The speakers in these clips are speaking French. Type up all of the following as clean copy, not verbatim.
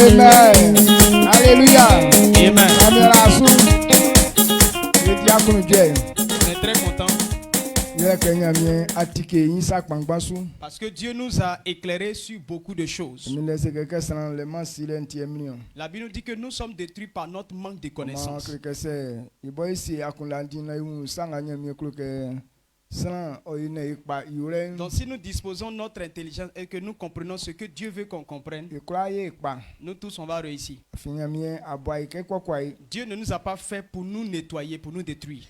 Amen. Alléluia. Amen. On est très content parce que Dieu nous a éclairé sur beaucoup de choses. La Bible nous dit que nous sommes détruits par notre manque de connaissances. Donc si nous disposons de notre intelligence et que nous comprenons ce que Dieu veut qu'on comprenne, nous tous on va réussir. Dieu ne nous a pas fait pour nous nettoyer, pour nous détruire.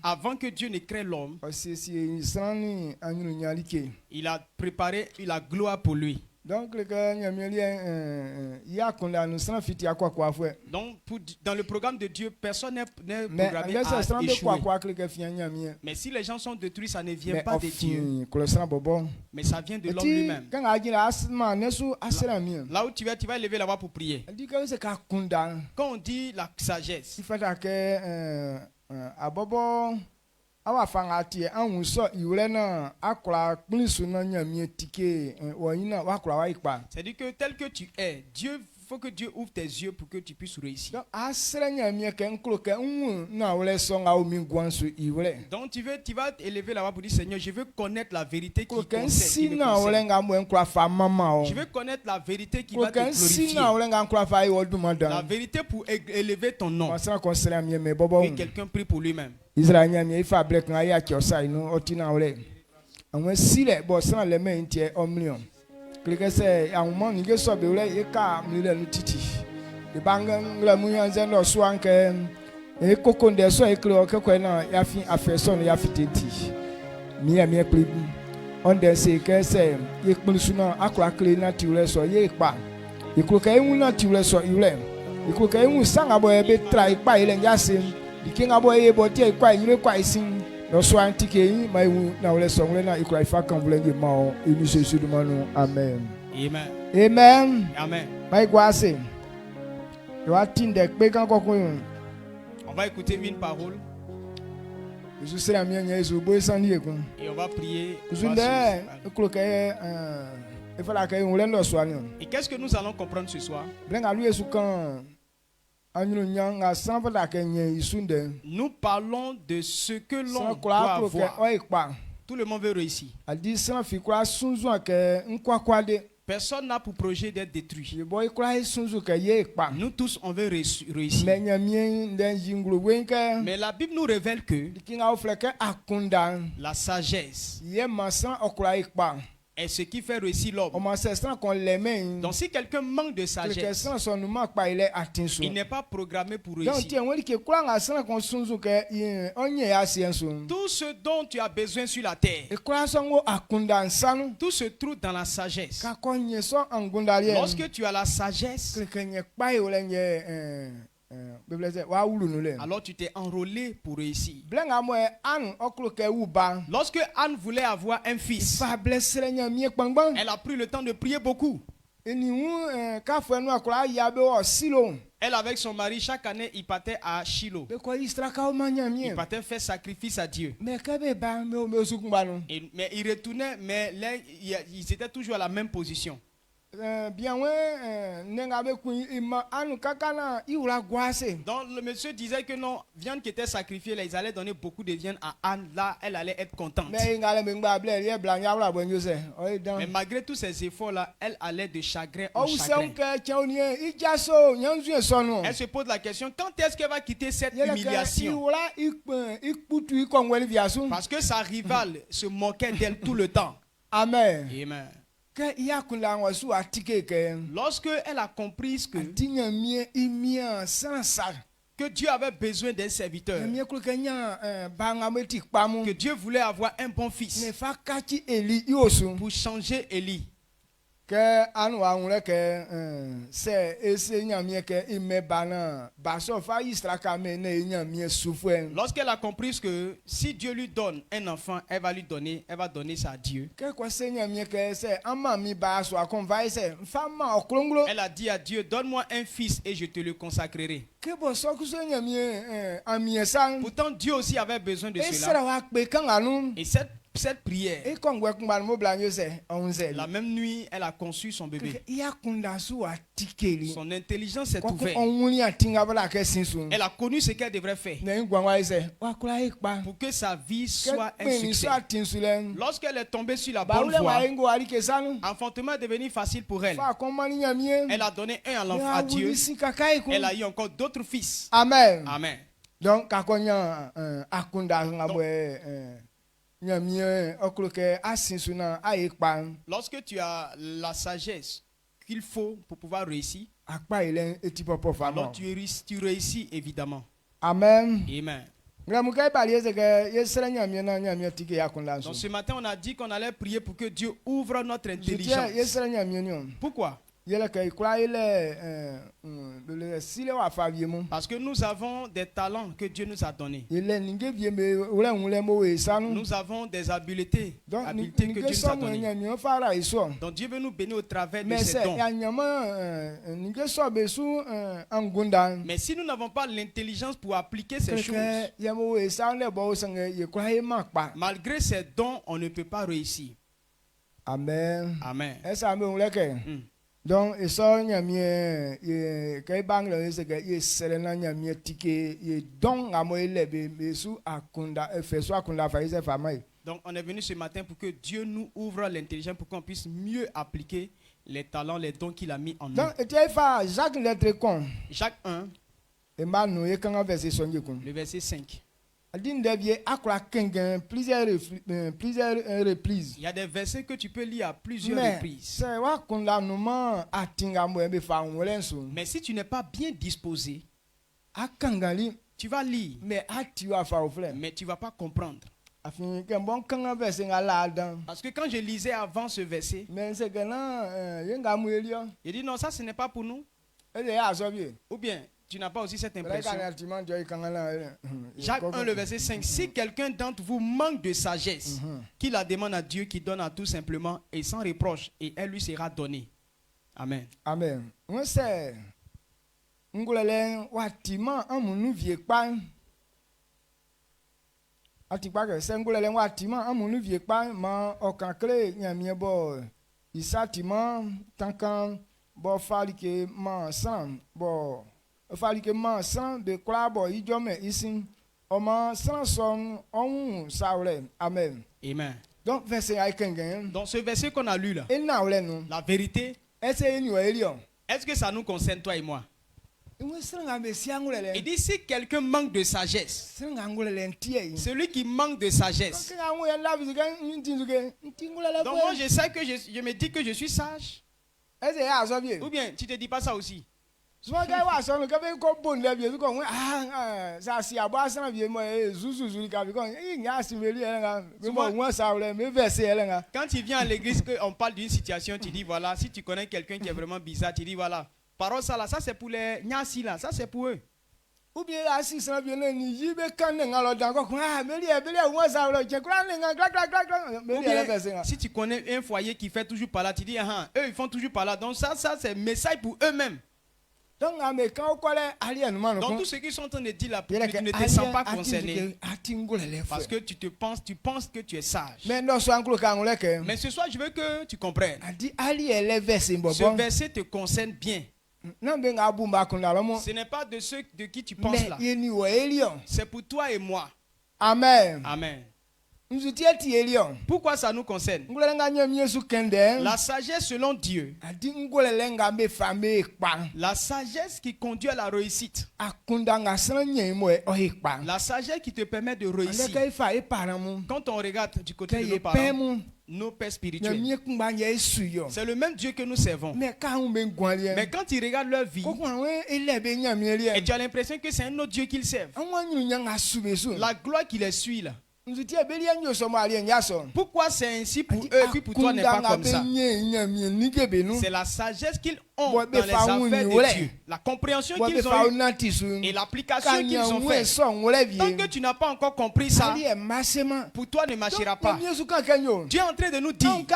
Avant que Dieu ne crée l'homme, il a préparé la gloire pour lui. Donc, dans le programme de Dieu, personne n'est programmé à échouer. Mais si les gens sont détruits, ça ne vient pas de Dieu, mais ça vient de l'homme lui-même. Là où tu vas lever la voix pour prier. Quand on dit la sagesse, c'est-à-dire que tel que tu es, Dieu faut que Dieu ouvre tes yeux pour que tu puisses réussir. Donc tu vas élever la voix pour dire Seigneur, je veux connaître la vérité qui me concerne. Je veux connaître la vérité qui va te glorifier. La vérité pour élever ton nom. Et quelqu'un prie pour lui-même. Clique say a woman you get so be e ka mlile no titi e banga ngla munyanze no so anke e kokonde so e kle okekwe na ya fi afeso no ya fitenti mi play on den say ke say e kpulusu na akura kle na tiwre so ye pa e kroka enwu na tiwre so iwre e kroka enwu sanga bo e be try pa ile njase di kinga bo e bo tie kwa yire kwa isin no so antike yi mai wu na wole so wole na ikura ifa kan wole nge ma o enu se su duma no amen. Amen. Amen. Amen. Mai kwa se yo atinde pe kan kokun yun. On va écouter une parole. Je suis à mien yesu bo sandi ekun. Et on va prier. Et qu'est-ce que nous allons comprendre ce soir? Nous parlons de ce que l'on doit avoir. Tout le monde veut réussir. Personne n'a pour projet d'être détruit. Nous tous, on veut réussir. Mais la Bible nous révèle que la sagesse est ce qui fait réussir l'homme. Donc si quelqu'un manque de sagesse, il n'est pas programmé pour réussir. Tout ce dont tu as besoin sur la terre, tout se trouve dans la sagesse. Lorsque tu as la sagesse, alors tu t'es enrôlé pour réussir. Lorsque Anne voulait avoir un fils, elle a pris le temps de prier beaucoup. Elle avec son mari, chaque année, ils partaient à Shiloh. Ils partaient faire sacrifice à Dieu. Mais ils retournaient, mais là, ils étaient toujours à la même position. Donc le monsieur disait que non, viande qui était sacrifiée, là, ils allaient donner beaucoup de viande à Anne. Là, elle allait être contente. Mais malgré tous ces efforts-là, elle allait de chagrin en chagrin. Elle se pose la question, quand est-ce qu'elle va quitter cette humiliation? Parce que sa rivale se moquait d'elle tout le temps. Amen. Amen. Lorsque elle a compris que Dieu avait besoin d'un serviteur, que Dieu voulait avoir un bon fils pour changer Élie. Lorsqu'elle a compris que si Dieu lui donne un enfant, elle va donner ça à Dieu. Elle a dit à Dieu, donne-moi un fils et je te le consacrerai. Pourtant Dieu aussi avait besoin de cela. Et cette prière, la même nuit, elle a conçu son bébé. Son intelligence s'est ouverte. Elle a connu ce qu'elle devrait faire pour que sa vie soit un succès. Lorsqu'elle est tombée sur la bonne voie, l'enfantement est devenu facile pour elle. Elle a donné un enfant à Dieu. Elle a eu encore d'autres fils. Amen. Amen. Donc, lorsque tu as la sagesse qu'il faut pour pouvoir réussir, alors tu réussis évidemment. Amen. Amen. Donc ce matin, on a dit qu'on allait prier pour que Dieu ouvre notre intelligence. Pourquoi? Parce que nous avons des talents que Dieu nous a donnés. Nous avons des habiletés que Dieu nous a données. Donc Dieu veut nous bénir au travers de ces dons. Mais si nous n'avons pas l'intelligence pour appliquer ces choses, malgré ces dons, on ne peut pas réussir. Amen. Amen. Donc, et ça, donc on est venu ce matin pour que Dieu nous ouvre l'intelligence pour qu'on puisse mieux appliquer les talents, les dons qu'il a mis en nous. Jacques 1, le verset 5. Il y a des versets que tu peux lire à plusieurs reprises. Mais si tu n'es pas bien disposé, tu vas lire, mais tu ne vas pas comprendre. Parce que quand je lisais avant ce verset, il dit non, ça ce n'est pas pour nous. Ou bien tu n'as pas aussi cette impression. Jacques 1, le verset 5. Si quelqu'un d'entre vous manque de sagesse, qu'il la demande à Dieu qui donne à tout simplement et sans reproche, et elle lui sera donnée. Amen. Amen. Amen. Amen. Donc, dans ce verset qu'on a lu là, la vérité, est-ce que ça nous concerne toi et moi? Il dit si quelqu'un manque de sagesse, celui qui manque de sagesse. Donc moi je sais que je me dis que je suis sage. Ou bien tu te dis pas ça aussi? Quand tu viens à l'église, on parle d'une situation, tu dis voilà, si tu connais quelqu'un qui est vraiment bizarre, tu dis voilà, parole ça là, ça c'est pour les nyasi là, ça c'est pour eux. Ou bien si tu connais un foyer qui fait toujours par là, tu dis eux ils font toujours par là, donc ça c'est message pour eux-mêmes. Donc tout ce qu'ils sont en train de dire là, tu ne te sens pas concerné. Parce que tu penses que tu es sage. Mais ce soir, je veux que tu comprennes. Ce verset te concerne bien. Ce n'est pas de ceux de qui tu penses là. C'est pour toi et moi. Amen. Amen. Pourquoi ça nous concerne? La sagesse selon Dieu. La sagesse qui conduit à la réussite. La sagesse qui te permet de réussir. Quand on regarde du côté de nos parents, nos pères spirituels, c'est le même Dieu que nous servons. Mais quand ils regardent leur vie, et tu as l'impression que c'est un autre Dieu qu'ils servent. La gloire qui les suit là. Pourquoi c'est ainsi pour eux et puis pour toi n'est pas comme ça? C'est la sagesse qu'ils ont dans les affaires de Dieu, la compréhension qu'ils ont eue et l'application qu'ils ont fait. Tant que tu n'as pas encore compris ça, pour toi ne marchera pas. Dieu est en train de nous dire, si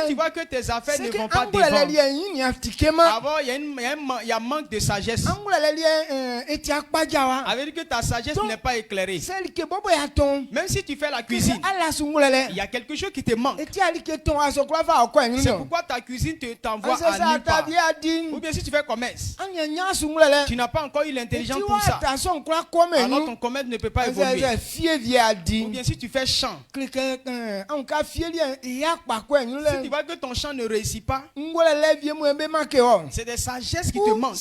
tu vois que tes affaires ne vont pas devant, avant il y a manque de sagesse. Avec que ta sagesse n'est pas éclairée. Même si tu fais la cuisine, il y a quelque chose qui te manque. C'est pourquoi ta cuisine t'envoie à nulle part. Ou bien si tu fais commerce, tu n'as pas encore eu l'intelligence pour ça. Alors ton commerce ne peut pas évoluer. Ou bien si tu fais chant, si tu vois que ton chant ne réussit pas, c'est des sagesses qui te manquent.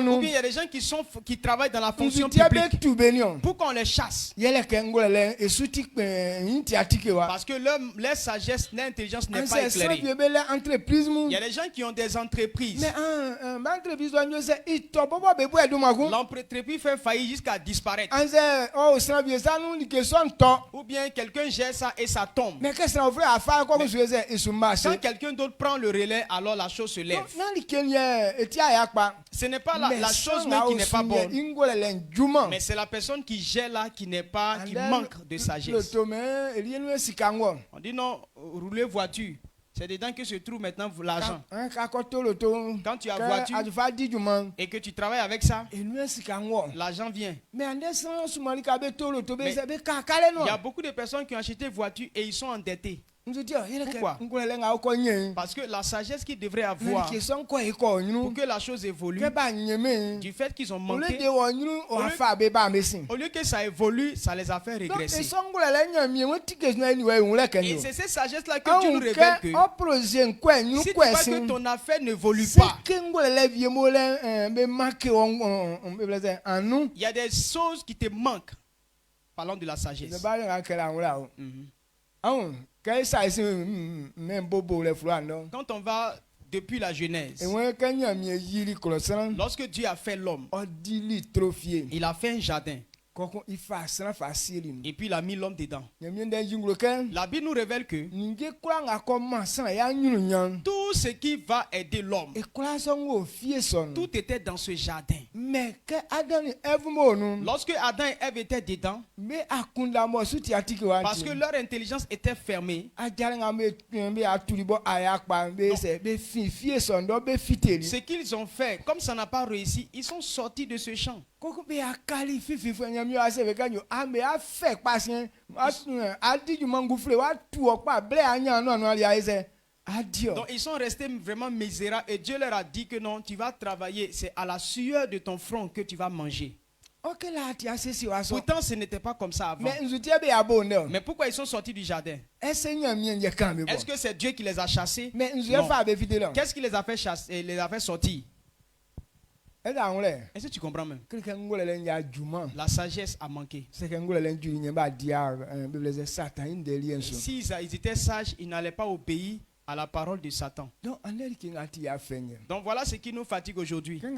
Ou bien il y a des gens qui travaillent dans la fonction publique. Pour qu'on les chasse. Parce que leur sagesse, leur intelligence n'est pas éclairée. Il y a des gens qui ont des entreprises. L'entreprise fait faillite jusqu'à disparaître. Ou bien quelqu'un gère ça et ça tombe. Quand quelqu'un d'autre prend le relais, alors la chose se lève. Ce n'est pas la chose même qui n'est pas bonne. Mais c'est la personne qui gère là qui manque de sagesse. On dit non, rouler voiture. C'est dedans que se trouve maintenant l'argent. Quand tu as voiture et que tu travailles avec ça, l'argent vient. Mais il y a beaucoup de personnes qui ont acheté voiture et ils sont endettés. Pourquoi? Parce que la sagesse qu'ils devraient avoir pour que la chose évolue, du fait qu'ils ont manqué, au lieu que ça évolue, ça les a fait régresser. Et c'est cette sagesse-là que Dieu nous révèle que si tu vois que ton affaire n'évolue pas, il y a des choses qui te manquent. Parlons de la sagesse. Quand on va depuis la Genèse, lorsque Dieu a fait l'homme, il a fait un jardin. Et puis il a mis l'homme dedans. La Bible nous révèle que tout ce qui va aider l'homme, tout était dans ce jardin. Lorsque Adam et Ève étaient dedans, parce que leur intelligence était fermée, ce qu'ils ont fait, comme ça n'a pas réussi, ils sont sortis de ce champ. Donc ils sont restés vraiment misérables et Dieu leur a dit que non, tu vas travailler, c'est à la sueur de ton front que tu vas manger. Pourtant ce n'était pas comme ça avant. Mais pourquoi ils sont sortis du jardin? Est-ce que c'est Dieu qui les a chassés? Non. Qu'est-ce qui les a fait chasser, les a fait sortir? Est-ce que tu comprends même? La sagesse a manqué. S'ils étaient sages, ils n'allaient pas obéir à la parole de Satan. Donc voilà ce qui nous fatigue aujourd'hui. Tel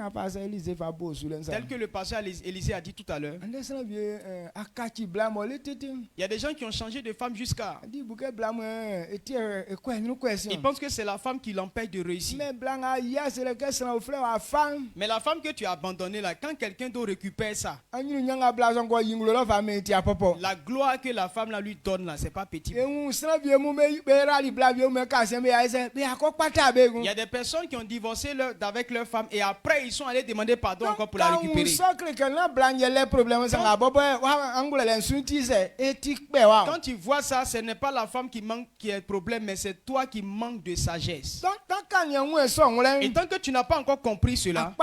que le pasteur Élisée a dit tout à l'heure. Il y a des gens qui ont changé de femme jusqu'à. Ils pensent que c'est la femme qui l'empêche de réussir. Mais la femme que tu as abandonnée là, quand quelqu'un d'autre récupère ça, la gloire que la femme là lui donne là, c'est pas petit. Il y a des personnes qui ont divorcé avec leur femme et après ils sont allés demander pardon encore pour la récupérer. Quand tu vois ça, ce n'est pas la femme qui a problème, mais c'est toi qui manques de sagesse. Et tant que tu n'as pas encore compris cela,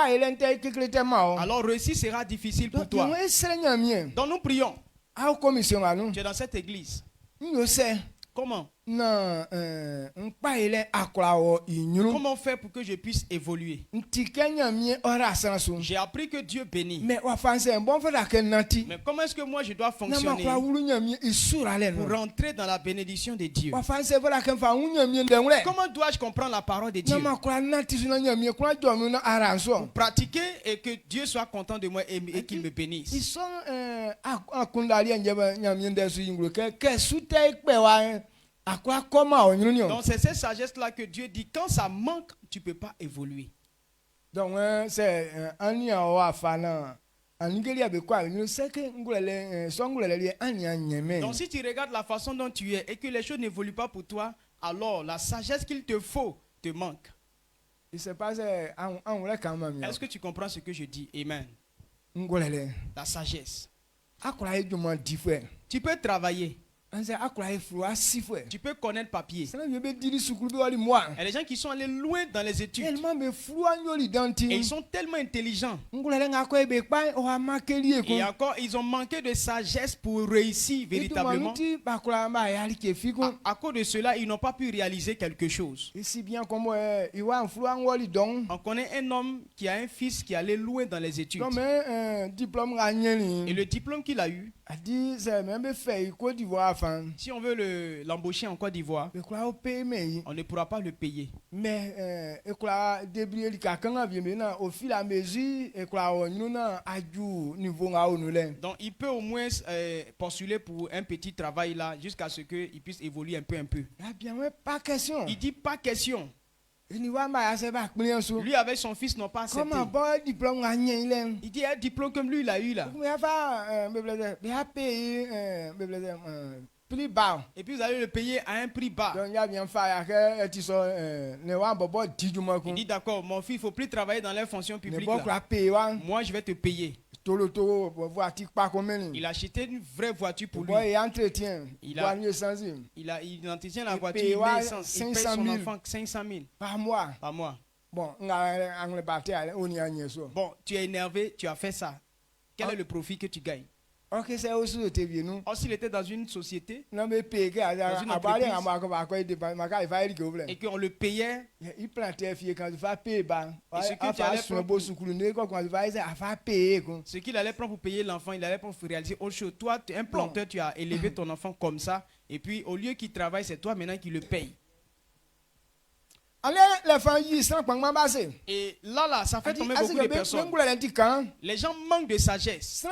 alors réussir sera difficile pour toi. Donc nous prions. Tu es dans cette église. Comment? Comment faire pour que je puisse évoluer? J'ai appris que Dieu bénit. Mais comment est-ce que moi je dois fonctionner pour rentrer dans la bénédiction de Dieu? Comment dois-je comprendre la parole de Dieu? Pour pratiquer et que Dieu soit content de moi et qu'il me bénisse. Donc c'est cette sagesse-là que Dieu dit, quand ça manque, tu ne peux pas évoluer. Donc c'est donc si tu regardes la façon dont tu es et que les choses n'évoluent pas pour toi, alors la sagesse qu'il te faut te manque. Est-ce que tu comprends ce que je dis? Amen. La sagesse. Tu peux travailler. Tu peux connaître papier. Il y a des gens qui sont allés loin dans les études. Et ils sont tellement intelligents. Et encore, ils ont manqué de sagesse pour réussir véritablement. À cause de cela, ils n'ont pas pu réaliser quelque chose. On connaît un homme qui a un fils qui allait loin dans les études. Et le diplôme qu'il a eu, si on veut l'embaucher en Côte d'Ivoire, on ne pourra pas le payer. Mais donc il peut au moins postuler pour un petit travail là jusqu'à ce qu'il puisse évoluer un peu. Pas question. Il dit pas question. Lui avec son fils n'ont pas accepté. Il dit un diplôme comme lui il a eu là. Et puis vous allez le payer à un prix bas. Il dit d'accord, mon fils, il ne faut plus travailler dans les fonctions publiques là. Moi je vais te payer. Il a acheté une vraie voiture pour lui. Il entretient la voiture, il paye son enfant 500 000 par mois. Bon, tu es énervé, tu as fait ça. Quel est le profit que tu gagnes? S'il était dans une société, dans une entreprise, et qu'on le payait, et ce qu'il allait prendre pour payer l'enfant, il allait prendre pour réaliser autre chose. Toi, tu es un planteur, tu as élevé ton enfant comme ça, et puis au lieu qu'il travaille, c'est toi maintenant qui le paye. Et là, ça fait tomber beaucoup de personnes. Les gens manquent de sagesse.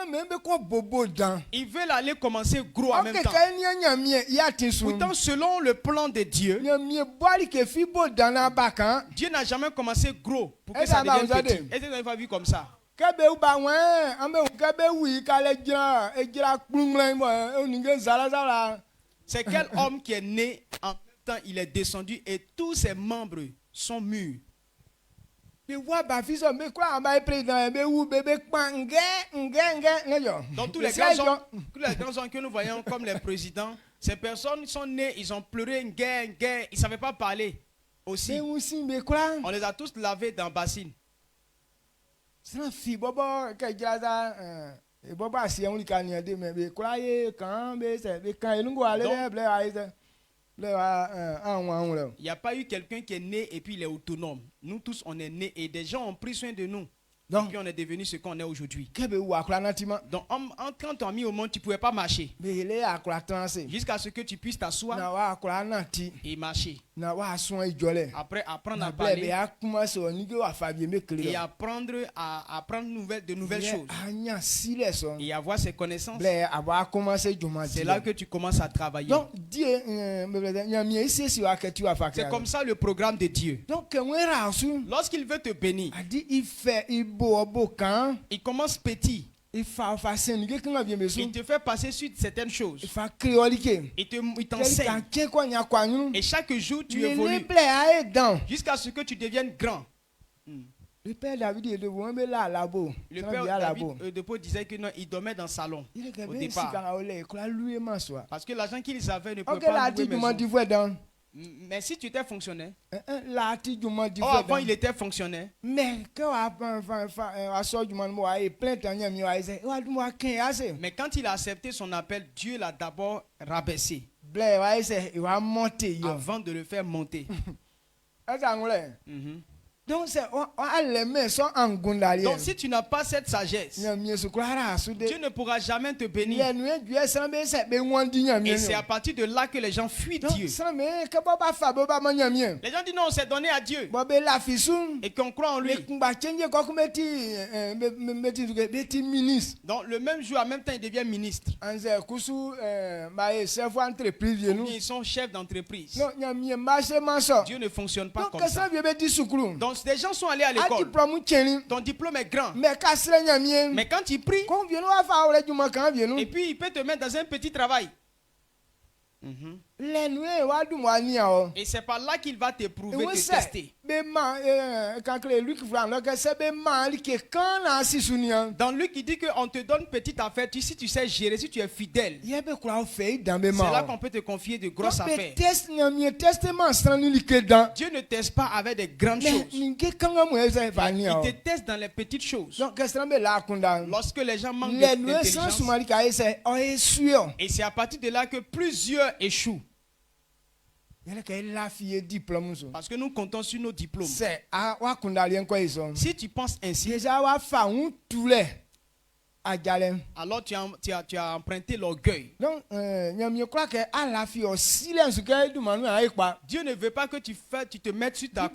Ils veulent aller commencer gros en même temps. Pourtant, selon le plan de Dieu, Dieu n'a jamais commencé gros pour que ça devienne petit. Est-ce que vous avez vu comme ça? C'est quel homme qui est né en il est descendu et tous ses membres sont mûrs. Donc tous les grands hommes que nous voyons comme les présidents, ces personnes sont nées, ils ont pleuré une guerre, ils ne savaient pas parler aussi. On les a tous lavés dans la bassine. Il n'y a pas eu quelqu'un qui est né et puis il est autonome. Nous tous, on est nés et des gens ont pris soin de nous. Donc, puis on est devenu ce qu'on est aujourd'hui. Donc, quand tu as mis au monde, tu ne pouvais pas marcher. Jusqu'à ce que tu puisses t'asseoir et marcher. Après, apprendre à parler et apprendre à apprendre de nouvelles choses. Et avoir ces connaissances. C'est là que tu commences à travailler. C'est comme ça le programme de Dieu. Lorsqu'il veut te bénir, il commence petit. Il te fait passer sur certaines choses. Il t'enseigne. Et chaque jour, tu évolues. Jusqu'à ce que tu deviennes grand. Le père David Oyedepo disait que non, il dormait dans le salon au départ. Parce que l'argent qu'ils avaient ne pouvait pas louer maison. Mais si tu étais fonctionnaire, avant il était fonctionnaire. Mais quand il a accepté son appel, Dieu l'a d'abord rabaissé avant de le faire monter. Donc si tu n'as pas cette sagesse, Dieu ne pourra jamais te bénir. Et c'est à partir de là que les gens fuient Dieu. Les gens disent non, on s'est donné à Dieu et qu'on croit en lui. Donc le même jour, en même temps, il devient ministre. Ils sont chefs d'entreprise. Dieu ne fonctionne pas comme ça. Donc des gens sont allés à l'école. Ton diplôme est grand. Mais quand il prie, et puis il peut te mettre dans un petit travail. Et c'est par là qu'il va t'éprouver, te tester. Dans Luc, il dit qu'on te donne petite affaire. Si tu sais gérer, si tu es fidèle, c'est là qu'on peut te confier de grosses affaires. Dieu ne teste pas avec des grandes choses. Il te teste dans les petites choses. Lorsque les gens manquent d'intelligence, et c'est à partir de là que plusieurs échouent. Parce que nous comptons sur nos diplômes. Si tu penses ainsi, alors tu as emprunté l'orgueil. Dieu ne veut pas que tu te mettes sur ta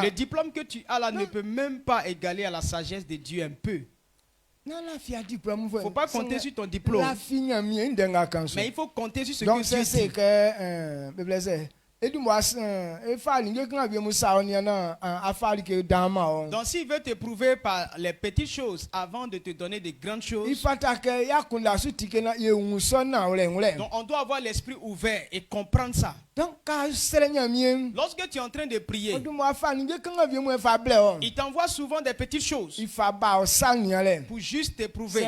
le diplôme que tu as là ne peut même pas égaler à la sagesse de Dieu un peu. Il ne faut pas compter sur ton diplôme. Mais il faut compter sur ce que Dieu dit. Donc s'il veut t'éprouver par les petites choses avant de te donner de grandes choses, donc on doit avoir l'esprit ouvert et comprendre ça. Lorsque tu es en train de prier, il t'envoie souvent des petites choses pour juste t'éprouver.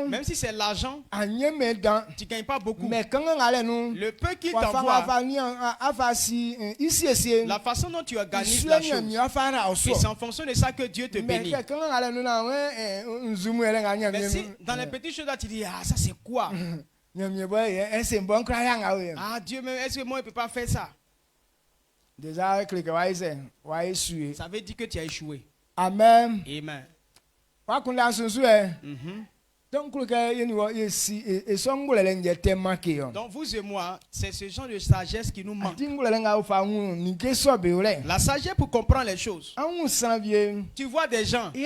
Même si c'est l'argent, tu ne gagnes pas beaucoup. Le peu qu'il t'envoie, la façon dont tu as gagné la chose, et c'est en fonction de ça que Dieu te bénit. Mais si dans les petites choses là tu dis, ah ça c'est quoi? Ah Dieu, mais est-ce que moi je ne peux pas faire ça? Ça veut dire que tu as échoué. Amen. Amen. Donc vous et moi, c'est ce genre de sagesse qui nous manque. La sagesse pour comprendre les choses. Tu vois des gens, le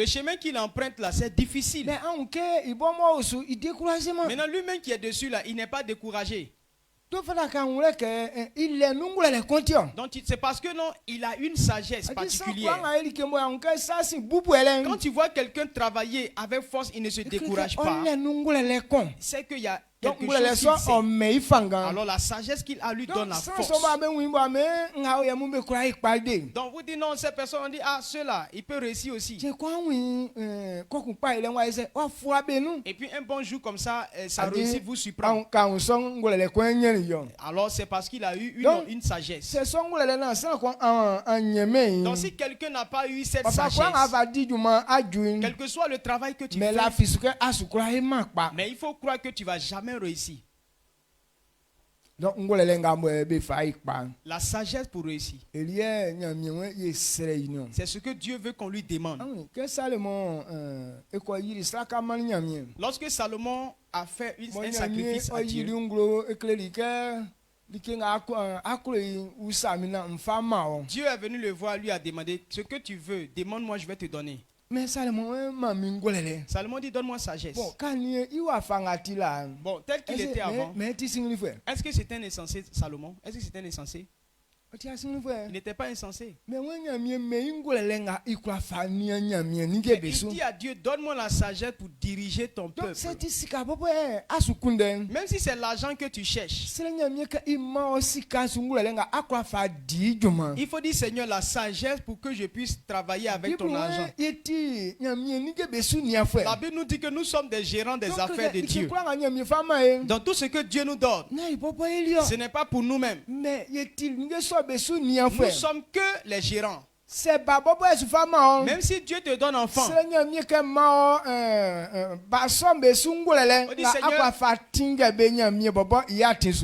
chemin qu'il emprunte là, c'est difficile. Maintenant lui-même qui est dessus là, il n'est pas découragé. Donc c'est parce que non, il a une sagesse particulière. Quand tu vois quelqu'un travailler avec force, il ne se décourage pas. C'est qu'il y a quelque chose qu'il sait. Alors la sagesse qu'il a lui donne la force. Donc vous dites non, ces personnes, on dit ah ceux-là, il peut réussir aussi. Et puis un bon jour comme ça, sa réussite vous surprend. Alors c'est parce qu'il a eu une sagesse. Donc si quelqu'un n'a pas eu cette sagesse, quel que soit le travail que tu fais, mais il faut croire que tu vas jamais réussir. La sagesse pour réussir, c'est ce que Dieu veut qu'on lui demande. Lorsque Salomon a fait un sacrifice à Dieu, Dieu est venu le voir, lui a demandé ce que tu veux, demande-moi, je vais te donner. Mais Salomon dit, donne-moi sagesse. Bon, tel qu'il était avant. Est-ce que c'était un insensé, Salomon? Est-ce que c'était un insensé? Il n'était pas insensé. Il dit à Dieu, donne-moi la sagesse pour diriger ton peuple. Même si c'est l'argent que tu cherches. Il faut dire, Seigneur, la sagesse pour que je puisse travailler avec ton argent. La Bible nous dit que nous sommes des gérants des affaires de Dieu. Dans tout ce que Dieu nous donne, ce n'est pas pour nous-mêmes. Nous sommes que les gérants. Même si Dieu te donne enfant,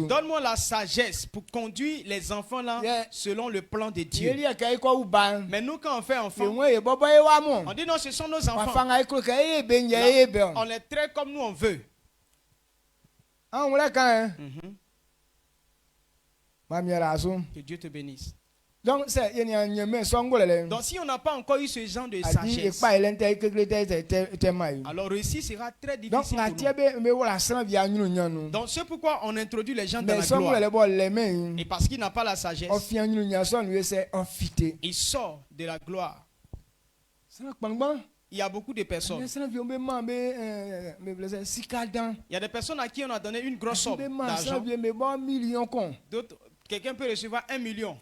donne-moi la sagesse pour conduire les enfants là selon le plan de Dieu. Mais nous, quand on fait enfant, on dit non, ce sont nos enfants. Là, on les traite comme nous on veut. Que Dieu te bénisse. Donc si on n'a pas encore eu ce genre de sagesse, alors ici sera très difficile pour nous. Donc c'est pourquoi on introduit les gens dans la gloire. Et parce qu'il n'a pas la sagesse, il sort de la gloire. Il y a beaucoup de personnes. Il y a des personnes à qui on a donné une grosse somme d'argent. D'autres, quelqu'un peut recevoir 1 million.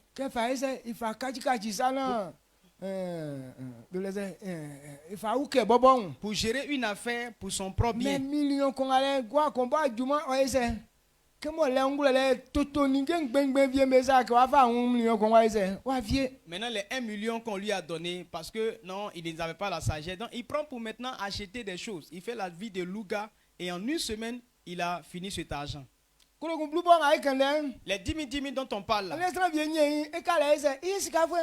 Pour gérer une affaire pour son propre bien. Maintenant, les 1 million qu'on lui a donné, parce que non, il n'avait pas la sagesse, donc il prend pour maintenant acheter des choses. Il fait la vie de louga et en une semaine, il a fini cet argent. Les 10 000 dont on parle là.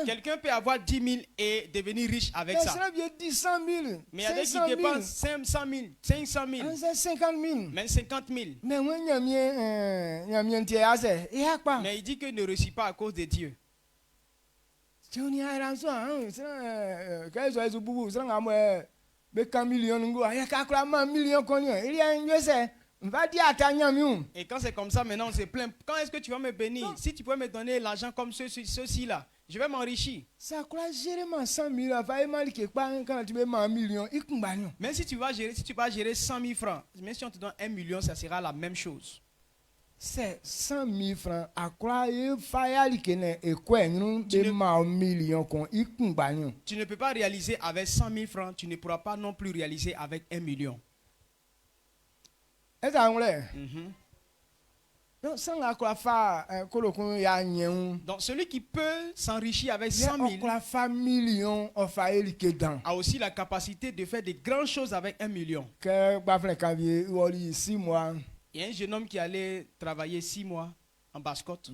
Quelqu'un peut avoir 10 000 et devenir riche avec ça. Mais il y a des qui dépensent 500 000, 500 000, même 50 000. Mais il dit qu'il ne réussit pas à cause de Dieu. Et quand c'est comme ça, maintenant on se plaint. Quand est-ce que tu vas me bénir? Non. Si tu peux me donner l'argent comme ceci là, je vais m'enrichir. Même si tu vas gérer 100 000 francs, même si on te donne 1 million, ça sera la même chose. C'est 100 000 francs. Tu ne peux pas réaliser avec 100 000 francs, tu ne pourras pas non plus réaliser avec 1 million. Donc celui qui peut s'enrichir avec 100 000 a aussi la capacité de faire de grandes choses avec 1 million. Il y a un jeune homme qui allait travailler 6 mois en basse-côte.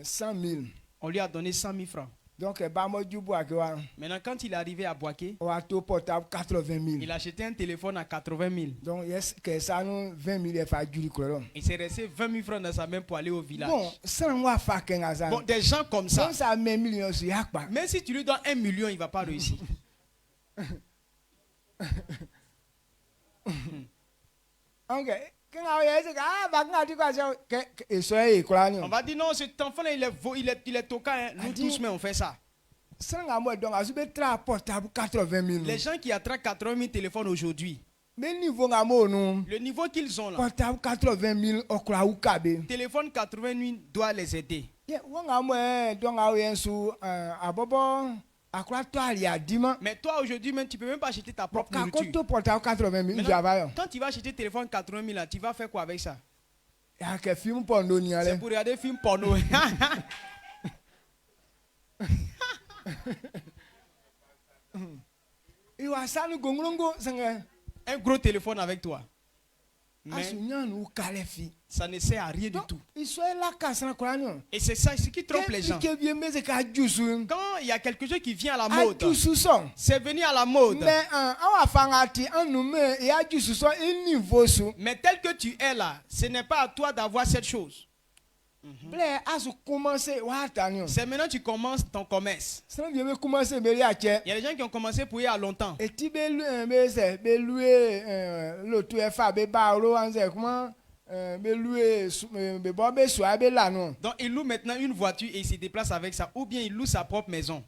100 000. On lui a donné 100 000 francs. Donc, maintenant, quand il est arrivé à Boaké, il a acheté un téléphone à 80 000. Donc, il s'est resté 20 000 francs dans sa main pour aller au village. Bon, des gens comme ça. Même si tu lui donnes 1 million, il ne va pas réussir. Ok. On va dire non, cet enfant-là, il est toquant. Hein. Nous tous, mais on fait ça. Les gens qui attrapent 80 000 téléphones aujourd'hui, le niveau qu'ils ont là, téléphone 80 000 doit les aider. Mais toi aujourd'hui même tu peux même pas acheter ta propre nourriture. Quand tu vas acheter téléphone 80 000 là, tu vas faire quoi avec ça? C'est pour regarder film porno. Un gros téléphone avec toi. Mais ça ne sert à rien du tout. Et c'est ça ce qui trompe les gens. Quand il y a quelque chose qui vient à la mode, c'est venu à la mode. Mais tel que tu es là, ce n'est pas à toi d'avoir cette chose. C'est maintenant que tu commences ton commerce. Il y a des gens qui ont commencé pour y aller à longtemps. Donc il loue maintenant une voiture et il se déplace avec ça. Ou bien il loue sa propre maison.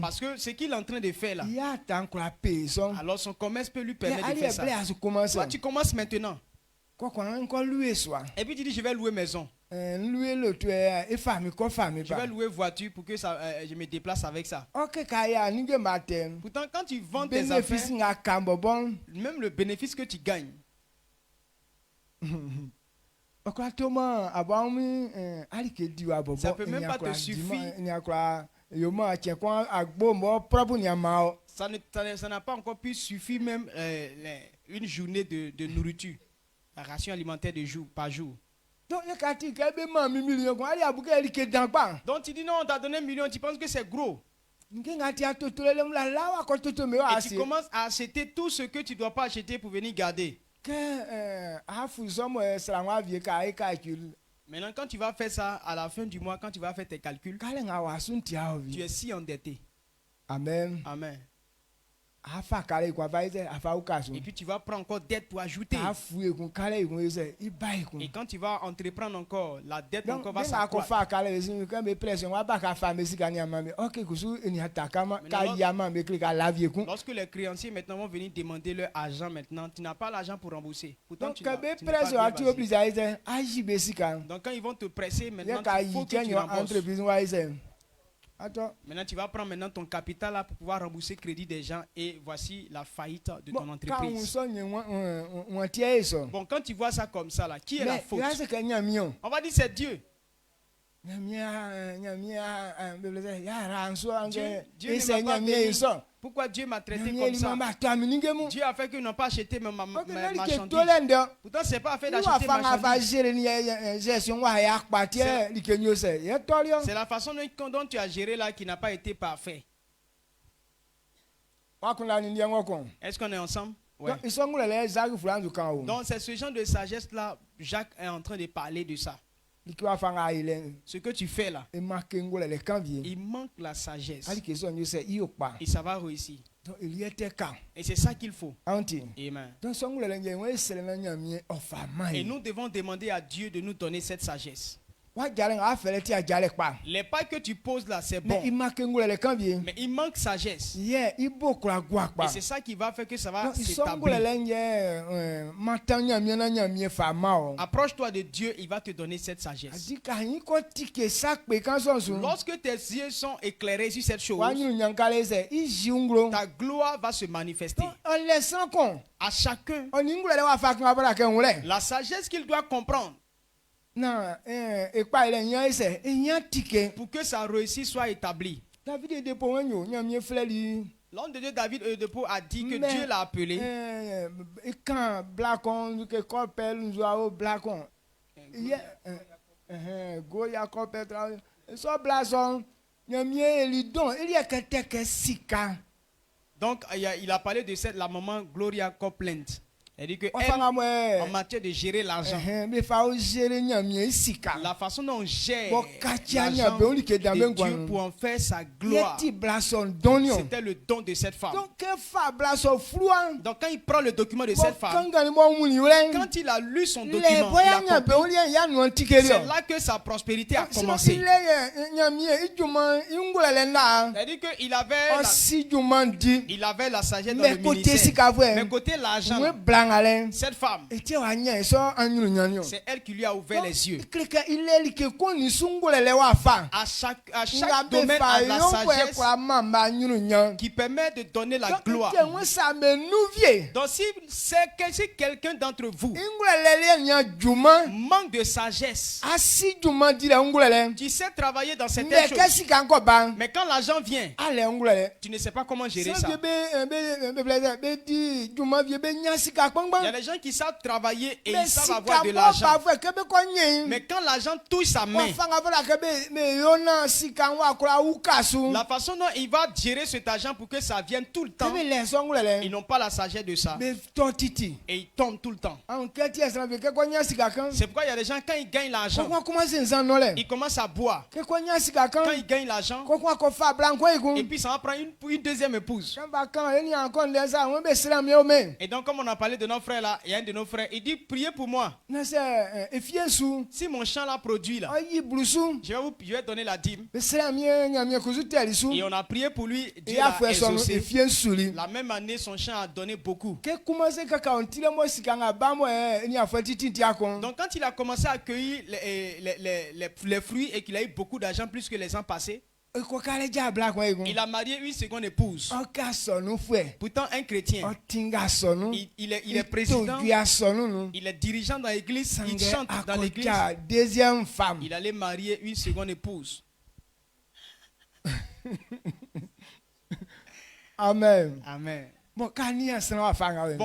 Parce que ce qu'il est en train de faire là, alors son commerce peut lui permettre de faire ça. Toi, tu commences maintenant. Et puis tu dis, je vais louer maison. Je vais louer voiture pour que ça, je me déplace avec ça. Pourtant, quand tu vends tes affaires, même le bénéfice que tu gagnes, ça peut même pas te suffire. Ça n'a pas encore pu suffire même une journée de nourriture, la ration alimentaire de jour par jour. Donc tu dis non, on t'a donné 1 million, tu penses que c'est gros. Et tu commences à acheter tout ce que tu ne dois pas acheter pour venir garder. Maintenant, quand tu vas faire ça à la fin du mois, quand tu vas faire tes calculs, tu es si endetté. Amen. Amen. Et puis tu vas prendre encore dette pour ajouter. Et quand tu vas entreprendre encore, la dette encore va s'accroître. Lorsque les créanciers maintenant vont venir demander leur argent maintenant, tu n'as pas l'argent pour rembourser. Pourtant, tu n'as pas. Donc quand ils vont te presser maintenant, il faut que tu rembourses. Maintenant, tu vas prendre maintenant ton capital là pour pouvoir rembourser le crédit des gens et voici la faillite de ton entreprise. Bon, quand tu vois ça comme ça là, qui est la faute? On va dire c'est Dieu. Dieu ne m'a pas béni. Pourquoi Dieu m'a traité comme ça? Dieu a fait qu'ils n'ont pas acheté ma marchandise. Pourtant, ce n'est pas fait d'acheter ma marchandise. C'est la façon dont tu as géré là qui n'a pas été parfait. Est-ce qu'on est ensemble? Ouais. Donc, c'est ce genre de sagesse là, Jacques est en train de parler de ça. Ce que tu fais là, il manque la sagesse. Et ça va réussir. Et c'est ça qu'il faut. Amen. Et nous devons demander à Dieu de nous donner cette sagesse. Les pas que tu poses là, c'est bon. Mais il manque sagesse. Et c'est ça qui va faire que ça va s'établir. Approche-toi de Dieu, il va te donner cette sagesse. Lorsque tes yeux sont éclairés sur cette chose, ta gloire va se manifester. À chacun, la sagesse qu'il doit comprendre. Pour que sa réussite soit établie. L'homme de Dieu David Oyedepo a dit que Dieu l'a appelé. Donc il a parlé de la maman Gloria Copeland. Elle dit que en matière de gérer l'argent, la façon dont on gère l'argent de Dieu pour en faire sa gloire, c'était le don de cette femme. Donc quand il prend le document de cette femme, quand il a lu son document, c'est là que sa prospérité a commencé. Elle dit qu'il avait la sagesse dans le ministère, mais côté l'argent, cette femme, c'est elle qui lui a ouvert les yeux. À chaque domaine, à la sagesse qui permet de donner la gloire. Donc si quelqu'un d'entre vous manque de sagesse, tu sais travailler dans certaines choses, mais quand l'argent vient, tu ne sais pas comment gérer ça. y a des gens qui savent travailler et ils savent avoir de l'argent. Mais quand l'argent touche sa main, la façon dont il va gérer cet argent pour que ça vienne tout le temps, ils n'ont pas la sagesse de ça. Et ils tombent tout le temps. C'est pourquoi il y a des gens, quand ils gagnent l'argent, ils commencent à boire. Quand ils gagnent l'argent, et puis ça va prendre une deuxième épouse. Et donc, comme on a parlé de nos frères là, il y a un de nos frères, il dit, priez pour moi. Si mon champ là produit là, je vais donner la dîme. Et on a prié pour lui, Dieu a exaucé. La même année, son champ a donné beaucoup. Donc quand il a commencé à accueillir les fruits et qu'il a eu beaucoup d'argent plus que les ans passés, il a marié une seconde épouse. Pourtant un chrétien. Il est président. Il est dirigeant dans l'église. Il chante dans l'église. Deuxième femme. Il allait marier une seconde épouse. Amen. Amen. Bon,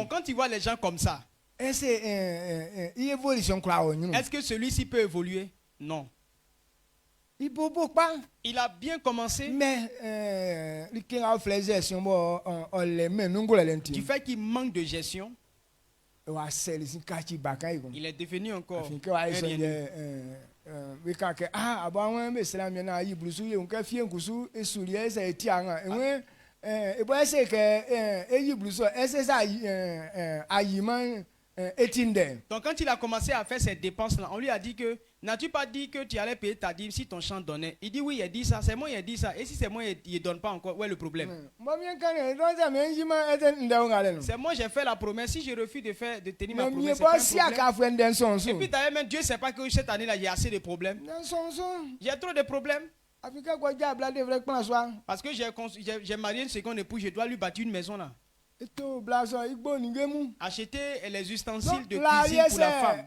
quand tu vois les gens comme ça, est-ce que celui-ci peut évoluer? Non. Il a bien commencé. Mais du fait qu'il manque de gestion, il est devenu encore Donc quand il a commencé à faire ces dépenses-là, on lui a dit que, n'as-tu pas dit que tu allais payer ta dîme si ton champ donnait? Il dit oui, il a dit ça, c'est moi, il a dit ça. Et si c'est moi, il ne donne pas encore, où est le problème? C'est moi, j'ai fait la promesse. Si je refuse de tenir ma promesse, c'est pas un problème. Et puis d'ailleurs, même Dieu ne sait pas que cette année-là, il y a assez de problèmes. J'ai trop de problèmes. Parce que j'ai marié une seconde épouse, je dois lui bâtir une maison là. Acheter les ustensiles de cuisine pour la femme.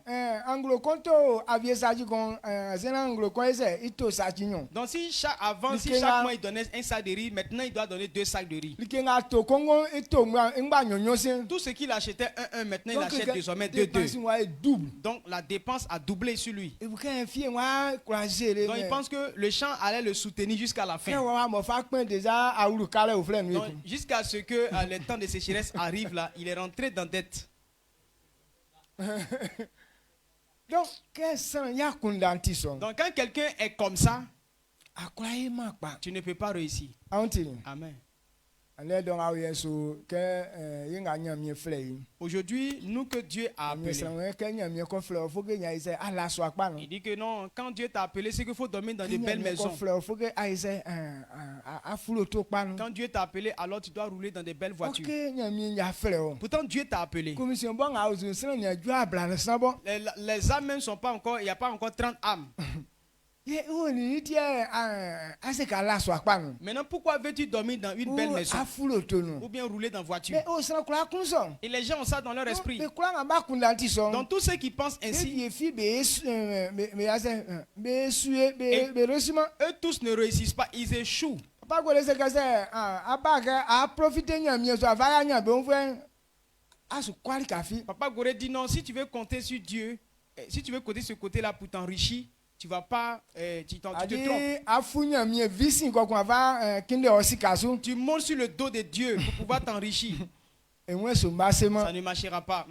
Donc si chaque mois il donnait un sac de riz, maintenant il doit donner 2 sacs de riz. Tout ce qu'il achetait maintenant il achète désormais 2. Donc la dépense a doublé sur lui. Donc il pense que le champ allait le soutenir jusqu'à la fin. Donc jusqu'à ce que le temps de sécheresse arrive là, il est rentré dans dette. Donc quand quelqu'un est comme ça, tu ne peux pas réussir. Amen. Aujourd'hui, nous que Dieu a appelé, il dit que non, quand Dieu t'a appelé, c'est qu'il faut dormir dans de belles maisons. Quand Dieu t'a appelé, alors tu dois rouler dans de belles voitures. Pourtant, Dieu t'a appelé. Les âmes même sont pas encore, il n'y a pas encore 30 âmes. Maintenant, pourquoi veux-tu dormir dans une belle maison ou bien rouler dans voiture? Et les gens ont ça dans leur esprit. Donc tous ceux qui pensent ainsi, eux tous ne réussissent pas, ils échouent. Papa Goré dit non, si tu veux compter sur Dieu, si tu veux compter ce côté-là pour t'enrichir, tu vas pas, tu te trompes. Tu montes sur le dos de Dieu pour pouvoir t'enrichir. Ça ne marchera pas.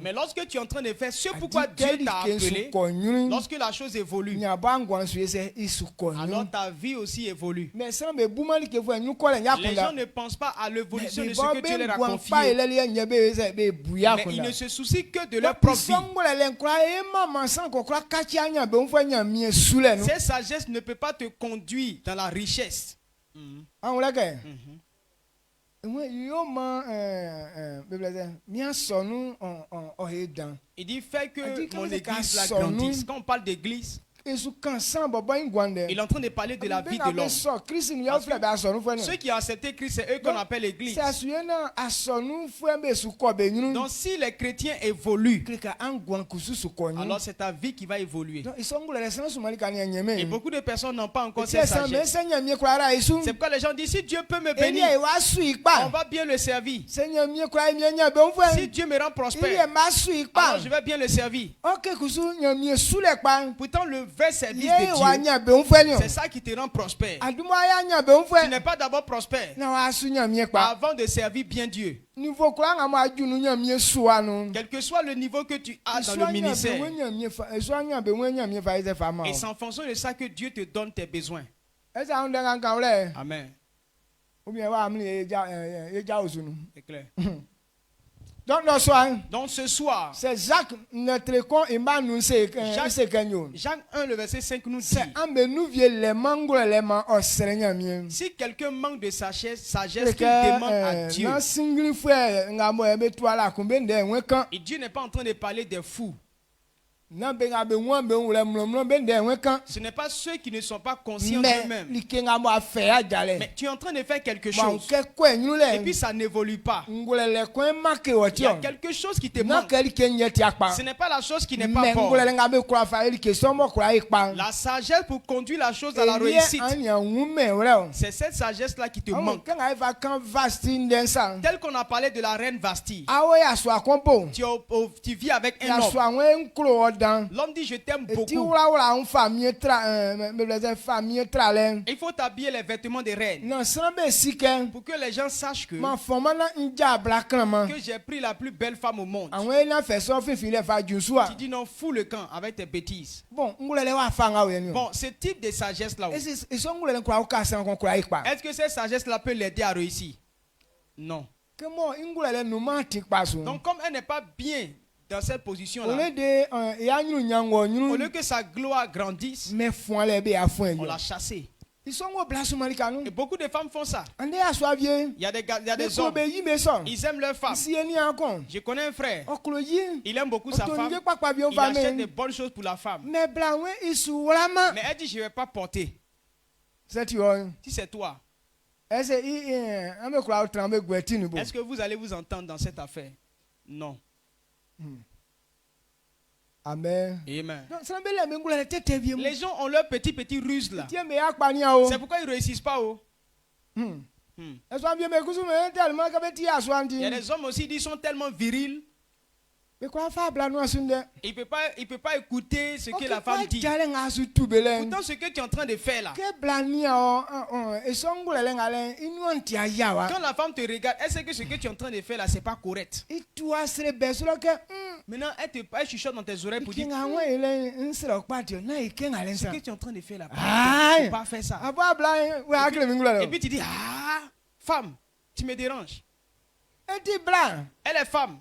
Mais lorsque tu es en train de faire ce pourquoi Dieu t'a appelé, lorsque la chose évolue, alors ta vie aussi évolue. Les gens ne pensent pas à l'évolution de ce que Dieu leur a confié. Mais ils ne se soucient que de leur propre vie. Cette sagesse ne peut pas te conduire dans la richesse. Il dit fait que mon église la grandisse. Quand on parle d'église, Il est en train de parler de la vie de l'homme. Ceux qui ont accepté Christ, c'est eux qu'on appelle l'Église. Donc si les chrétiens évoluent, alors c'est ta vie qui va évoluer. Et beaucoup de personnes n'ont pas encore cette sagesse. C'est pourquoi les gens disent, si Dieu peut me bénir, on va bien le servir. Si Dieu me rend prospère, alors je vais bien le servir. Pourtant le vrai service de Dieu, c'est ça qui te rend prospère. Tu n'es pas d'abord prospère avant de servir bien Dieu. Quel que soit le niveau que tu as dans le ministère, et c'est en fonction de ça que Dieu te donne tes besoins. Amen. C'est clair. Donc ce soir, c'est Jacques, notre con, Jacques 1, le verset 5 nous dit, si quelqu'un manque de sagesse, qu'il demande à Dieu. Et Dieu n'est pas en train de parler des fous. Ce n'est pas ceux qui ne sont pas conscients d'eux-mêmes. Mais tu es en train de faire quelque chose. Et puis ça n'évolue pas. Il y a quelque chose qui te manque. Ce n'est pas la chose qui n'est pas bonne. La sagesse pour conduire la chose à la réussite. C'est cette sagesse-là qui te manque. Tel qu'on a parlé de la reine Vasti. Tu vis avec un homme. L'homme dit je t'aime beaucoup. Il faut t'habiller les vêtements des reines pour que les gens sachent que j'ai pris la plus belle femme au monde. Tu dis non, fous le camp avec tes bêtises. Bon, ce type de sagesse là, est-ce que cette sagesse là peut l'aider à réussir? Non. Donc comme elle n'est pas bien dans cette position-là, au lieu que sa gloire grandisse, on l'a chassée. Et beaucoup de femmes font ça. Il y a des hommes, ils aiment leur femme. Je connais un frère, il aime beaucoup sa femme, il achète des bonnes choses pour la femme. Mais elle dit je ne vais pas porter. Si c'est toi, est-ce que vous allez vous entendre dans cette affaire? Non. Amen. Amen. Les gens ont leurs petits ruses là. C'est pourquoi ils ne réussissent pas. Il y a des hommes aussi qui sont tellement virils. Il ne peut pas écouter ce que la femme dit. Pourtant, ce que tu es en train de faire là, quand la femme te regarde, est-ce que ce que tu es en train de faire là, c'est pas correct? Maintenant, elle chuchote dans tes oreilles pour dire ce que tu es en train de faire là, tu ne peux pas faire ça. Et puis tu dis, femme, tu me déranges. Elle est femme,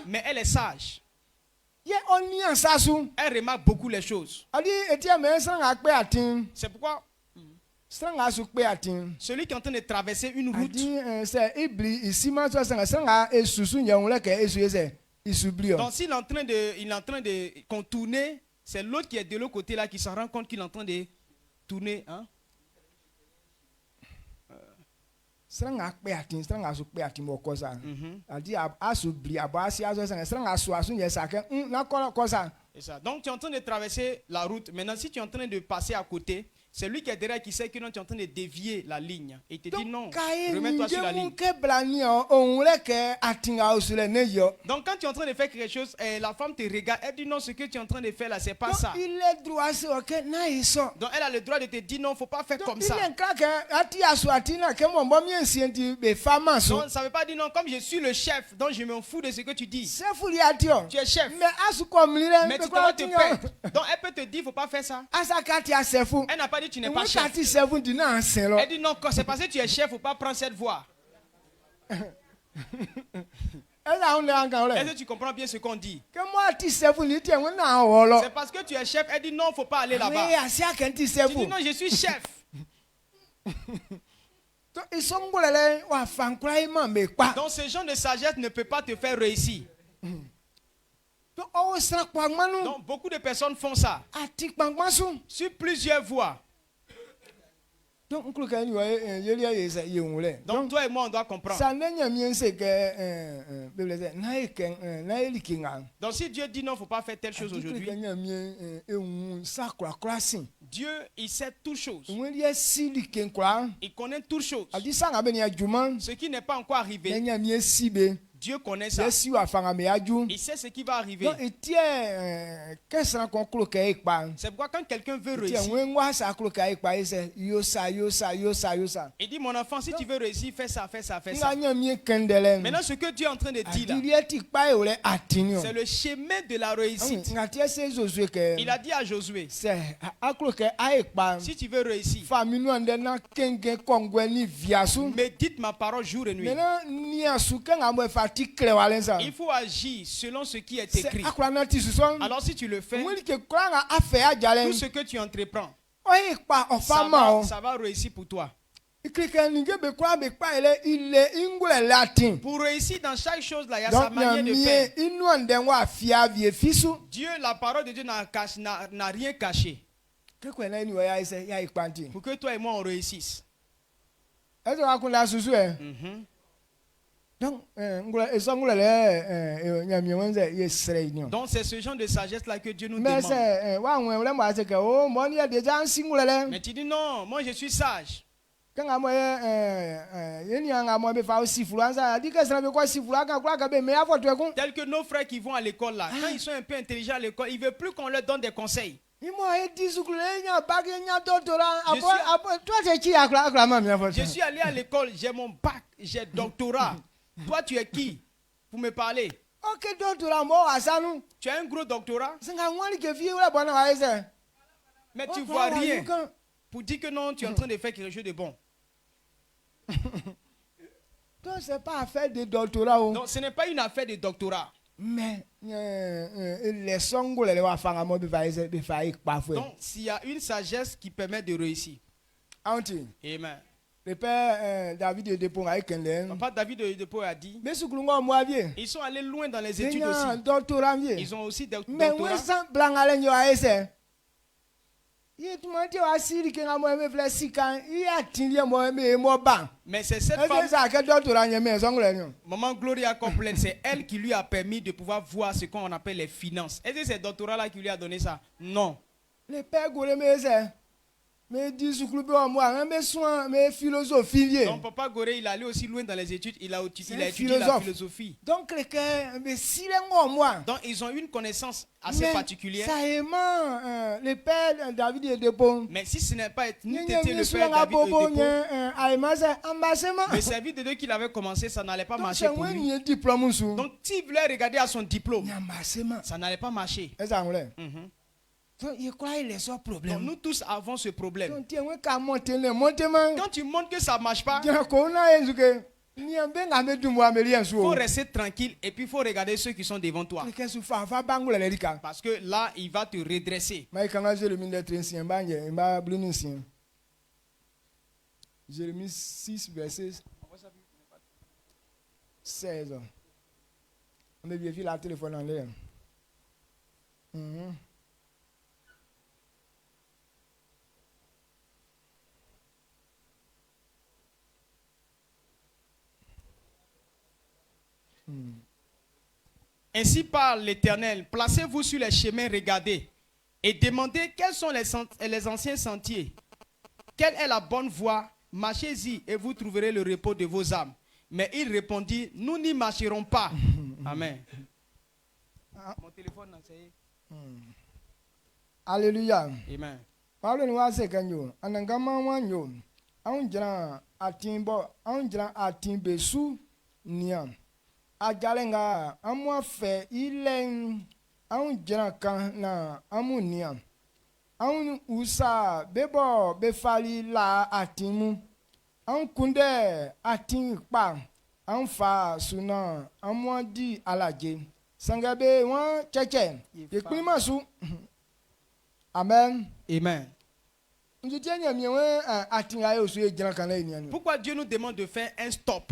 mais elle est sage. Elle remarque beaucoup les choses. C'est pourquoi celui qui est en train de traverser une route, donc s'il est en train de contourner, c'est l'autre qui est de l'autre côté là qui s'en rend compte qu'il est en train de tourner. C'est ça. Donc tu es en train de traverser la route. Maintenant, si tu es en train de passer à côté, c'est lui qui est derrière qui sait que non, tu es en train de dévier la ligne. Et il te dit non, remets-toi sur la ligne. Donc quand tu es en train de faire quelque chose, la femme te regarde, elle dit non, ce que tu es en train de faire là, c'est pas ça. Donc elle a le droit de te dire non, il ne faut pas faire comme ça. Donc ça ne veut pas dire non, comme je suis le chef, donc je m'en fous de ce que tu dis. Tu es chef. Mais tu dois te perdre. Donc elle peut te dire, il ne faut pas faire ça. Elle n'a pas dit tu n'es pas chef. Elle dit non, c'est parce que tu es chef, il ne faut pas prendre cette voie. Est-ce que tu comprends bien ce qu'on dit? C'est parce que tu es chef, elle dit non, il ne faut pas aller là-bas. Tu dis non, je suis chef. Donc ce genre de sagesse ne peut pas te faire réussir. Donc beaucoup de personnes font ça sur plusieurs voies. Donc toi et moi on doit comprendre. Donc si Dieu dit non, il ne faut pas faire telle chose aujourd'hui. Dieu, il sait toutes choses. Il connaît toutes choses. Ce qui n'est pas encore arrivé, Dieu connaît ça. Il sait ce qui va arriver. C'est pourquoi quand quelqu'un veut réussir, il dit, mon enfant, si tu veux réussir, fais ça, fais ça, fais ça. Maintenant, ce que Dieu est en train de dire là, c'est le chemin de la réussite. Il a dit à Josué, si tu veux réussir, médite ma parole jour et nuit. Il faut agir selon ce qui est écrit. Alors si tu le fais, tout ce que tu entreprends, ça va réussir pour toi. Pour réussir dans chaque chose là, il y a sa manière de faire. Dieu, la parole de Dieu n'a rien caché. Pour que toi et moi on réussisse. Donc c'est ce genre de sagesse là que Dieu nous demande. Mais tu dis non, moi je suis sage. Tel que nos frères qui vont à l'école là, quand ils sont un peu intelligents à l'école, ils ne veulent plus qu'on leur donne des conseils. Je suis allé à l'école, j'ai mon bac, j'ai doctorat. Toi, tu es qui pour me parler? Tu as un gros doctorat, mais tu ne vois rien pour dire que non, tu es en train de faire quelque chose de bon. Donc, ce n'est pas affaire de doctorat. Donc, ce n'est pas une affaire de doctorat. Mais donc, s'il y a une sagesse qui permet de réussir. Amen. Le père David Depot a dit, ils sont allés loin dans les études aussi. Ils ont aussi des doctorats. Mais c'est cette femme, Maman Gloria Copeland, c'est elle qui lui a permis de pouvoir voir ce qu'on appelle les finances. Est-ce que c'est ce doctorat-là qui lui a donné ça? Non. Le père donc Papa Goré, il est allé aussi loin dans les études, il a étudié la philosophie. Donc ils ont une connaissance assez particulière. Le père David Depot. Mais si ce n'est pas été le père David Depot, le service de Dieu qu'il avait commencé, ça n'allait pas marcher pour lui. Donc s'il voulait regarder à son diplôme, ça n'allait pas marcher. Donc, nous tous avons ce problème. Quand tu montres que ça ne marche pas, il faut rester tranquille et puis il faut regarder ceux qui sont devant toi. Parce que là, il va te redresser. Jérémie 6, verset 16. On me vérifie la téléphone en l'air. Ainsi parle l'Éternel, placez-vous sur les chemins, regardez, et demandez quels sont les anciens sentiers, quelle est la bonne voie, marchez-y et vous trouverez le repos de vos âmes. Mais il répondit, nous n'y marcherons pas. Amen. Mon téléphone, c'est... Alléluia. Amen. Parle-nous à ce que Ajalenga amwa fe ilen an jana kan na amunia an usa bebo befali la atimu an kunde atin pa an fa suna amwa di alaje sangabe wan cheche yekpima su. Amen. Amen. Pourquoi Dieu nous demande de faire un stop?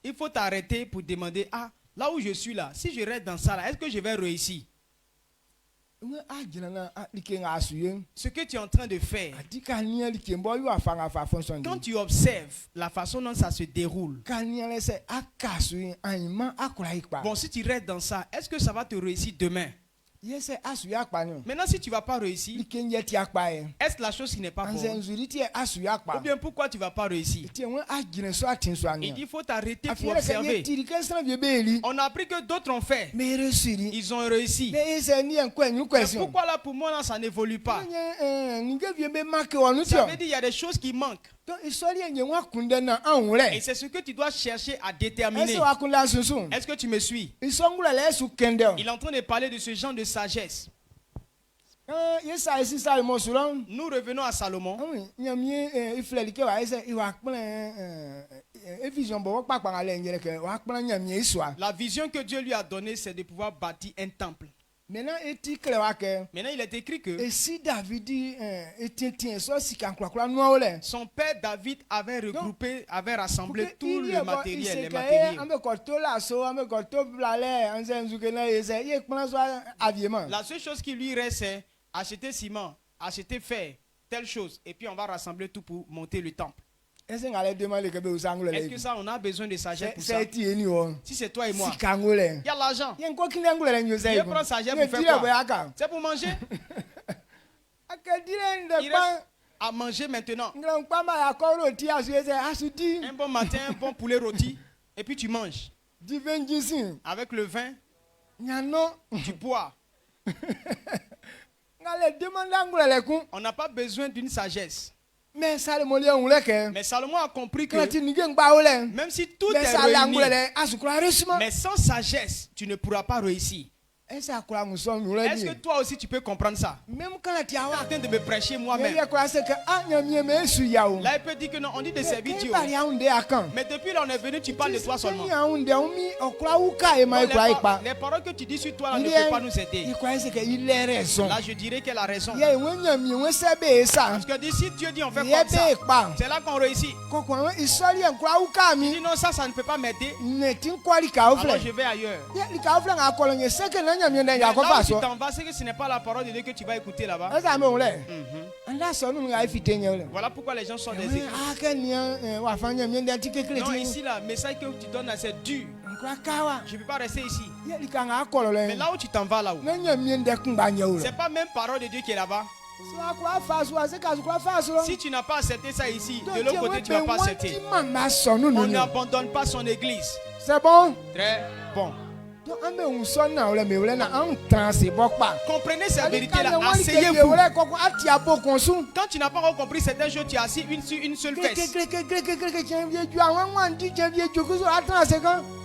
Il faut t'arrêter pour demander, ah, là où je suis là, si je reste dans ça là, est-ce que je vais réussir? Ce que tu es en train de faire, quand tu observes la façon dont ça se déroule, bon, si tu restes dans ça, est-ce que ça va te réussir demain? Maintenant, si tu ne vas pas réussir, est-ce la chose qui n'est pas bonne? Ou bien pourquoi tu ne vas pas réussir? Il dit il faut t'arrêter pour observer. On a appris que d'autres ont fait. Ils ont réussi. Mais pourquoi là pour moi là, ça n'évolue pas? Ça veut dire qu'il y a des choses qui manquent. Et c'est ce que tu dois chercher à déterminer. Est-ce que tu me suis? Il est en train de parler de ce genre de sagesse. Nous revenons à Salomon. La vision que Dieu lui a donnée, c'est de pouvoir bâtir un temple. Maintenant, il est écrit que son père David avait regroupé, avait rassemblé tout le matériel, les matériaux. La seule chose qui lui reste, c'est acheter ciment, acheter fer, telle chose, et puis on va rassembler tout pour monter le temple. Est-ce que ça, on a besoin de sagesse pour ça? Si c'est toi et moi, il y a l'argent. Il prend sagesse pour faire quoi? C'est pour manger. Il reste à manger maintenant. Un bon matin, un bon poulet rôti, et puis tu manges. Avec le vin, tu bois. On n'a pas besoin d'une sagesse. Mais Salomon a compris que même si tout est réuni, mais sans sagesse, tu ne pourras pas réussir. Est-ce que toi aussi tu peux comprendre ça? Même quand tu es en train de me prêcher moi-même. Là il peut dire que non, on dit de servir Dieu. Mais depuis là on est venu, tu parles de toi seulement. Les paroles que tu dis sur toi là, ne peuvent pas nous aider. Là je dirais qu'elle a raison. Parce que d'ici Dieu dit on fait comme ça, c'est là qu'on réussit. Il dit non, ça ne peut pas m'aider. Alors je vais ailleurs. Là où tu t'en vas, c'est que ce n'est pas la parole de Dieu que tu vas écouter là-bas. Voilà pourquoi les gens sont des églises. Non, ici là, le message que tu donnes là, c'est dur. Je ne peux pas rester ici. Mais là où tu t'en vas là-haut, c'est pas même parole de Dieu qui est là-bas. Si tu n'as pas accepté ça ici, de l'autre côté tu ne vas pas accepter. On n'abandonne pas son église. C'est bon? Très bon. Comprenez cette vérité-là, asseyez-vous. Quand tu n'as pas encore compris certaines choses, tu es assis une seule fesse.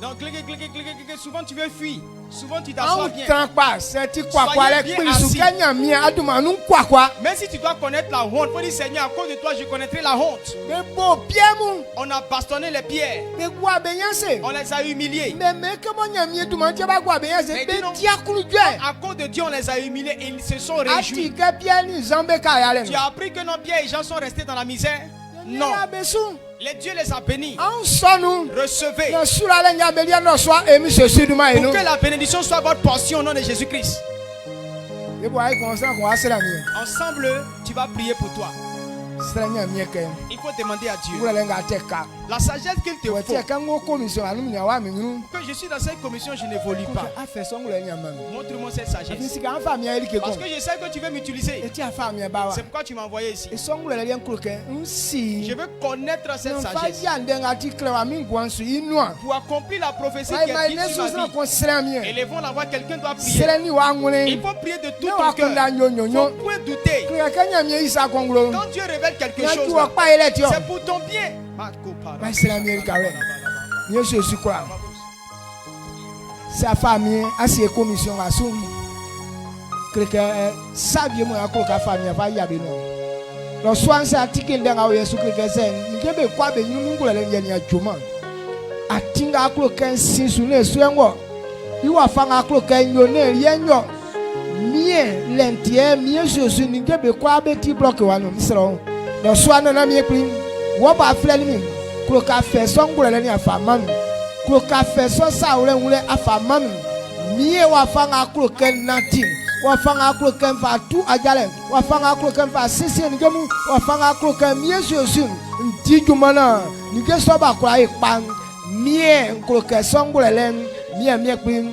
Donc, souvent tu veux fuir. Souvent tu t'assois bien. Soyez bien assis. Même si tu dois connaître la honte, il faut dire Seigneur, à cause de toi je connaîtrai la honte. On a bastonné les pierres. On les a humiliés. À cause de Dieu on les a humiliés et ils se sont réjouis. Tu as appris que nos Pierre et Jean sont restés dans la misère? Non. Les dieux les a bénis. Recevez. Pour que la bénédiction soit votre portion au nom de Jésus-Christ. Ensemble, tu vas prier pour toi. Il faut demander à Dieu la sagesse qu'il te faut. Que je suis dans cette commission, je n'évolue pas. Montre-moi cette sagesse. Parce que je sais que tu veux m'utiliser. C'est pourquoi tu m'as envoyé ici. Je veux connaître cette sagesse pour accomplir la prophétie qui est dite sur ma vie. Élevons la voix, quelqu'un doit prier. Il faut prier de tout ton cœur. Il ne faut point douter. Quand Dieu révèle quelque chose, c'est pour ton bien. Sa famille a ses commissions à soum. Quelqu'un savait moi que la famille va y aller. Le soir c'est article dans la Yesu Christ. Nous devons quoi ben nous nous les liens juma. Atinga ko kan sin su ne suengo. Iwa fanga ko kan yo ne yenyo. Mie lentie mie Jésus nous devons quoi beti bloc wa no misro. Le soir na mie prim. Wo ba flel mi. klo ka fe so ngule ni afamam klo ka fe so sa ule afamam mie wa fanga klo ken natin wa fanga klo ken fa tu ajale wa fanga klo ken fa sisi ni gemu wa fanga klo ken mie Jésus ndi jumana ni ke so ba kwa ipan mie klo ke so ngule mie pin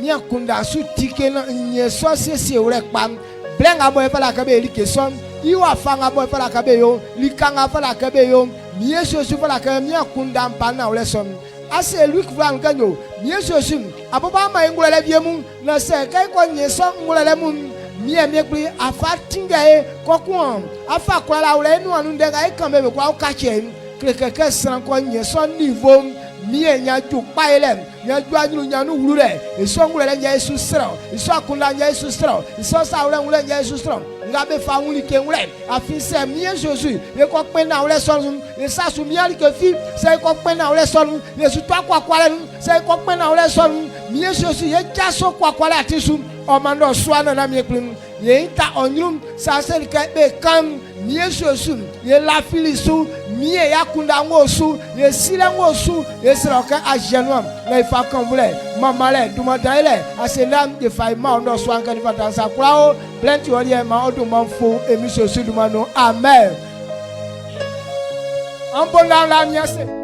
mie kunda su tike na nye so sisi ule pam blenga boy fala kabe like so iwa fanga boy fala kabe yo likanga fala kabe yo mie Jésus fala kabe mie kunda mpana ule so ase Luc Van Ganyo mie Jésus aboba ma ngulele biemu na se kai ko nye so ngulele mun mie pin afa tingae kokun afa kwala ule nu anu ndenga ikambe be kwa ukache keke san ko nye so niveau mie nya ju paile nya ju anyu nya nu wure eso ngulele nya Yesu sro eso akunda nya Yesu sro eso sa ule ngule nya Yesu sro ngabe fa wuli ke ngule afi se mie Jésus e ko pe na ule so e sa su mie ali ke fi se ko pe na ule so Yesu to akwa le se ko pe na ule so mie Jésus ye jaso kwa le atisu o mando swana na mie plum ye ta onyum sa se ke be kam mie Jésus ye la filisu mie yakunda ngosu ye sile ngosu ye sira ka ajenwa na ifa kan vule mama le duma daile asenam de fai ma ndo so anka difa dansa kwao plenty ori ma odu manfo emi Jésus duma no amen ambona la miase